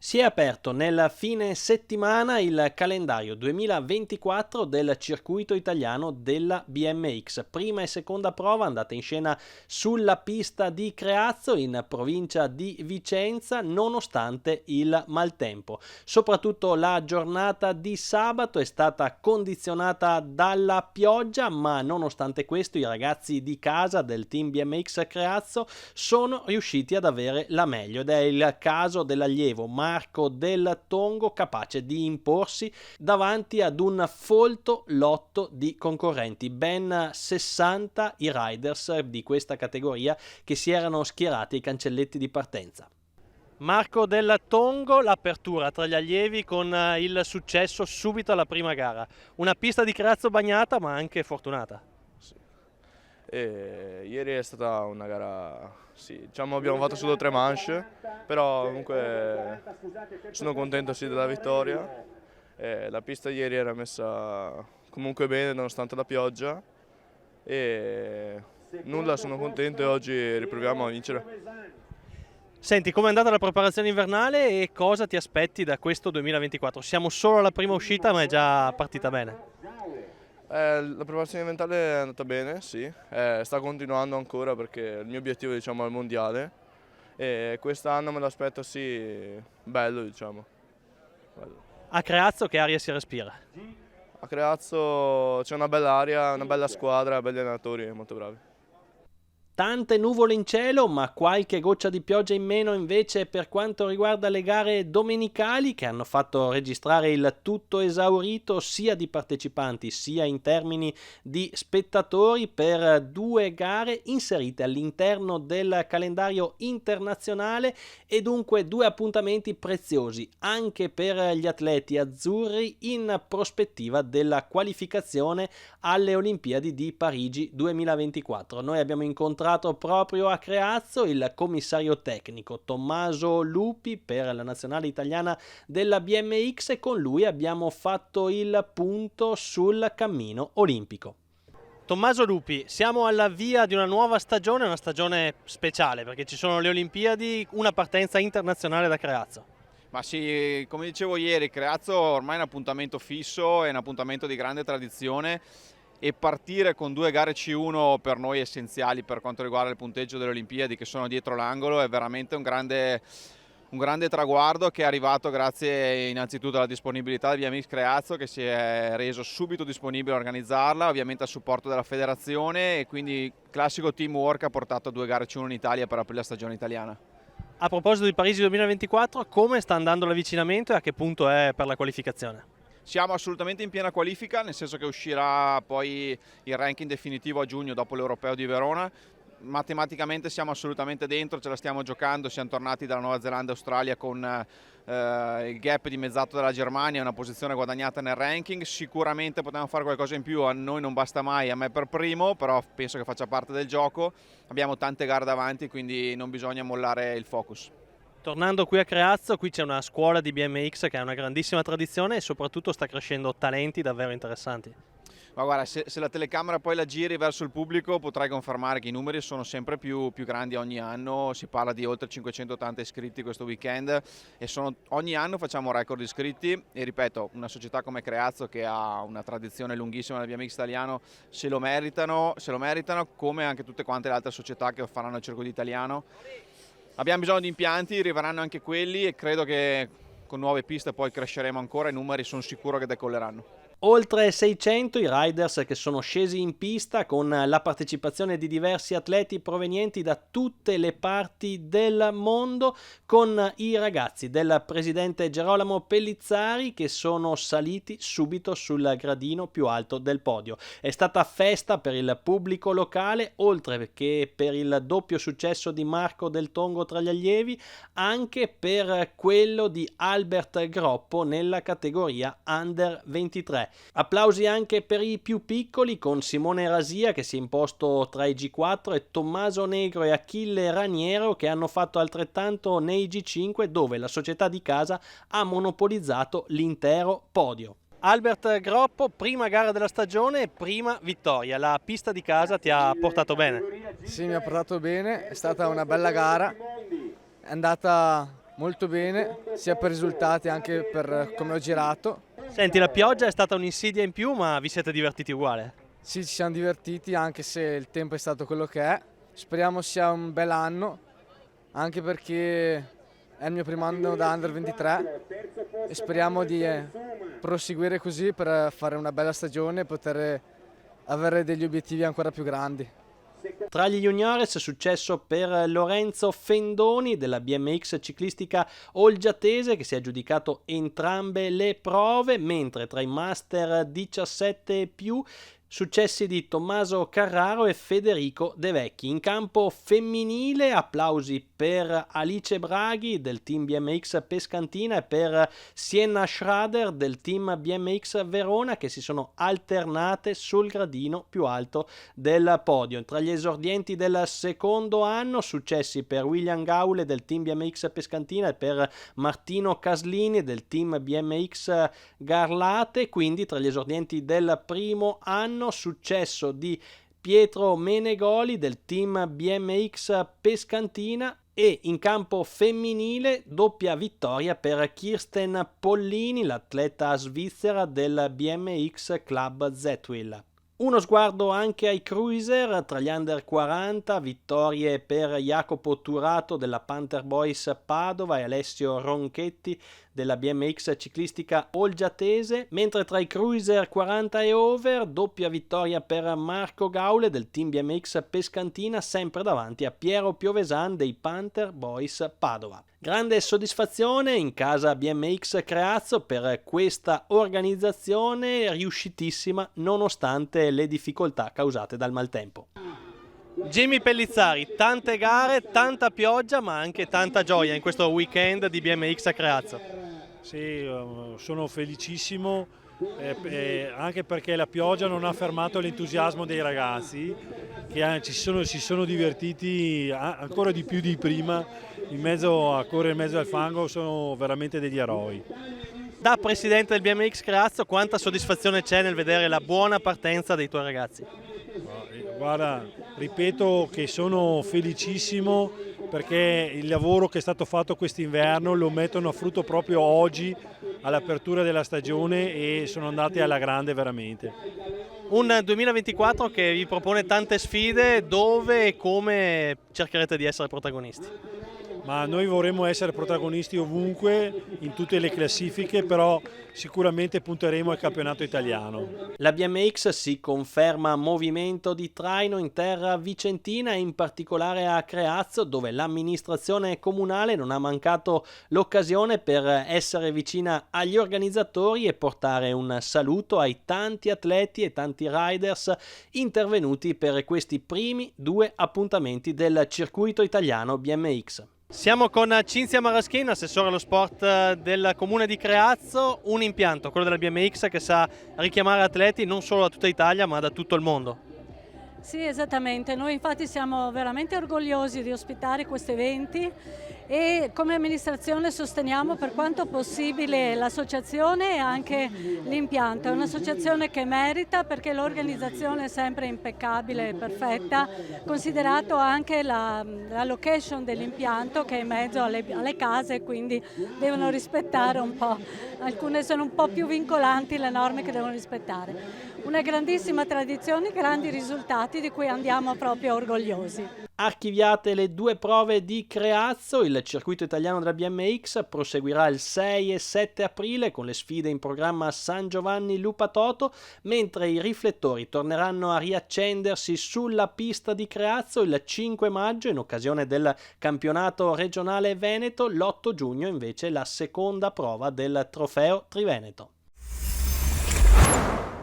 Si è aperto nel fine settimana il calendario 2024 del circuito italiano della BMX. Prima e seconda prova andate in scena sulla pista di Creazzo in provincia di Vicenza, nonostante il maltempo. Soprattutto la giornata di sabato è stata condizionata dalla pioggia, ma nonostante questo i ragazzi di casa del team BMX Creazzo sono riusciti ad avere la meglio, ed è il caso dell'allievo Marco del Tongo, capace di imporsi davanti ad un folto lotto di concorrenti, ben 60 i riders di questa categoria che si erano schierati ai cancelletti di partenza. Marco del Tongo, l'apertura tra gli allievi con il successo subito alla prima gara, una pista di Creazzo bagnata ma anche fortunata. Ieri è stata una gara, sì, diciamo abbiamo fatto solo 3 manche, però comunque sono contento sì della vittoria. La pista ieri era messa comunque bene nonostante la pioggia e nulla, sono contento e oggi riproviamo a vincere. Senti, com'è andata la preparazione invernale e cosa ti aspetti da questo 2024? Siamo solo alla prima uscita ma è già partita bene. La preparazione mentale è andata bene, sì, sta continuando ancora perché il mio obiettivo diciamo, è il mondiale e quest'anno me l'aspetto sì bello diciamo. Bello. A Creazzo che aria si respira? A Creazzo c'è una bella aria, una bella squadra, belli allenatori, molto bravi. Tante nuvole in cielo, ma qualche goccia di pioggia in meno invece per quanto riguarda le gare domenicali, che hanno fatto registrare il tutto esaurito sia di partecipanti sia in termini di spettatori per 2 gare inserite all'interno del calendario internazionale e dunque 2 appuntamenti preziosi anche per gli atleti azzurri in prospettiva della qualificazione alle Olimpiadi di Parigi 2024. Noi abbiamo incontrato proprio a Creazzo il commissario tecnico Tommaso Lupi per la nazionale italiana della BMX e con lui abbiamo fatto il punto sul cammino olimpico. Tommaso Lupi, siamo alla via di una nuova stagione, una stagione speciale perché ci sono le Olimpiadi, una partenza internazionale da Creazzo. Ma sì, come dicevo ieri, Creazzo ormai è un appuntamento fisso, è un appuntamento di grande tradizione e partire con 2 gare C1 per noi essenziali per quanto riguarda il punteggio delle Olimpiadi che sono dietro l'angolo è veramente un grande traguardo che è arrivato grazie innanzitutto alla disponibilità di BMX Creazzo che si è reso subito disponibile a organizzarla, ovviamente al supporto della federazione e quindi classico teamwork ha portato 2 gare C1 in Italia per aprire la stagione italiana. A proposito di Parigi 2024, come sta andando l'avvicinamento e a che punto è per la qualificazione? Siamo assolutamente in piena qualifica, nel senso che uscirà poi il ranking definitivo a giugno dopo l'Europeo di Verona. Matematicamente siamo assolutamente dentro, ce la stiamo giocando, siamo tornati dalla Nuova Zelanda e Australia con il gap dimezzato dalla Germania, una posizione guadagnata nel ranking. Sicuramente potevamo fare qualcosa in più, a noi non basta mai, a me per primo, però penso che faccia parte del gioco. Abbiamo tante gare davanti, quindi non bisogna mollare il focus. Tornando qui a Creazzo, qui c'è una scuola di BMX che ha una grandissima tradizione e soprattutto sta crescendo talenti davvero interessanti. Ma guarda, se la telecamera poi la giri verso il pubblico potrai confermare che i numeri sono sempre più grandi ogni anno, si parla di oltre 580 iscritti questo weekend e ogni anno facciamo record di iscritti e ripeto, una società come Creazzo che ha una tradizione lunghissima nel BMX italiano se lo meritano come anche tutte quante le altre società che faranno il circuito italiano. Abbiamo bisogno di impianti, arriveranno anche quelli e credo che con nuove piste poi cresceremo ancora, i numeri sono sicuro che decolleranno. Oltre 600 i riders che sono scesi in pista con la partecipazione di diversi atleti provenienti da tutte le parti del mondo, con i ragazzi del presidente Gerolamo Pellizzari che sono saliti subito sul gradino più alto del podio. È stata festa per il pubblico locale, oltre che per il doppio successo di Marco del Tongo tra gli allievi, anche per quello di Albert Groppo nella categoria Under 23. Applausi anche per i più piccoli con Simone Rasia che si è imposto tra i G4 e Tommaso Negro e Achille Raniero che hanno fatto altrettanto nei G5 dove la società di casa ha monopolizzato l'intero podio. Albert Groppo, prima gara della stagione, prima vittoria. La pista di casa ti ha portato bene? Sì, mi ha portato bene, è stata una bella gara, è andata molto bene, sia per risultati anche per come ho girato. Senti, la pioggia è stata un'insidia in più, ma vi siete divertiti uguale? Sì, ci siamo divertiti anche se il tempo è stato quello che è. Speriamo sia un bel anno, anche perché è il mio primo anno da Under 23 e speriamo di proseguire così per fare una bella stagione e poter avere degli obiettivi ancora più grandi. Tra gli juniores è successo per Lorenzo Fendoni della BMX ciclistica olgiatese, che si è aggiudicato entrambe le prove, mentre tra i master 17+, successi di Tommaso Carraro e Federico De Vecchi. In campo femminile applausi per Alice Braghi del team BMX Pescantina e per Sienna Schrader del team BMX Verona, che si sono alternate sul gradino più alto del podio. Tra gli esordienti del secondo anno successi per William Gaule del team BMX Pescantina e per Martino Caslini del team BMX Garlate. Quindi tra gli esordienti del primo anno successo di Pietro Menegoli del team BMX Pescantina, e in campo femminile doppia vittoria per Kirsten Pollini, l'atleta svizzera del BMX Club Zetwill. Uno sguardo anche ai cruiser, tra gli under 40, vittorie per Jacopo Turato della Panther Boys Padova e Alessio Ronchetti della BMX ciclistica olgiatese, mentre tra i cruiser 40 e over, doppia vittoria per Marco Gaule del team BMX Pescantina, sempre davanti a Piero Piovesan dei Panther Boys Padova. Grande soddisfazione in casa BMX Creazzo per questa organizzazione riuscitissima nonostante le difficoltà causate dal maltempo. Jimmy Pellizzari, tante gare, tanta pioggia ma anche tanta gioia in questo weekend di BMX a Creazzo. Sì, sono felicissimo anche perché la pioggia non ha fermato l'entusiasmo dei ragazzi che si sono divertiti ancora di più di prima a correre in mezzo al fango, sono veramente degli eroi. Da presidente del BMX Creazzo, quanta soddisfazione c'è nel vedere la buona partenza dei tuoi ragazzi? Guarda, ripeto che sono felicissimo perché il lavoro che è stato fatto quest'inverno lo mettono a frutto proprio oggi all'apertura della stagione e sono andati alla grande veramente. Un 2024 che vi propone tante sfide, dove e come cercherete di essere protagonisti? Ma noi vorremmo essere protagonisti ovunque, in tutte le classifiche, però sicuramente punteremo al campionato italiano. La BMX si conferma movimento di traino in terra vicentina e in particolare a Creazzo, dove l'amministrazione comunale non ha mancato l'occasione per essere vicina agli organizzatori e portare un saluto ai tanti atleti e tanti riders intervenuti per questi primi 2 appuntamenti del circuito italiano BMX. Siamo con Cinzia Maraschin, assessore allo sport del comune di Creazzo, un impianto, quello della BMX, che sa richiamare atleti non solo da tutta Italia ma da tutto il mondo. Sì, esattamente, noi infatti siamo veramente orgogliosi di ospitare questi eventi e come amministrazione sosteniamo per quanto possibile l'associazione e anche l'impianto. È un'associazione che merita perché l'organizzazione è sempre impeccabile e perfetta, considerato anche la location dell'impianto che è in mezzo alle case, quindi devono rispettare un po', alcune sono un po' più vincolanti le norme che devono rispettare. Una grandissima tradizione, grandi risultati di cui andiamo proprio orgogliosi. Archiviate le 2 prove di Creazzo, il circuito italiano della BMX proseguirà il 6 e 7 aprile con le sfide in programma a San Giovanni Lupatoto, mentre i riflettori torneranno a riaccendersi sulla pista di Creazzo il 5 maggio in occasione del campionato regionale Veneto, l'8 giugno invece la seconda prova del trofeo Triveneto.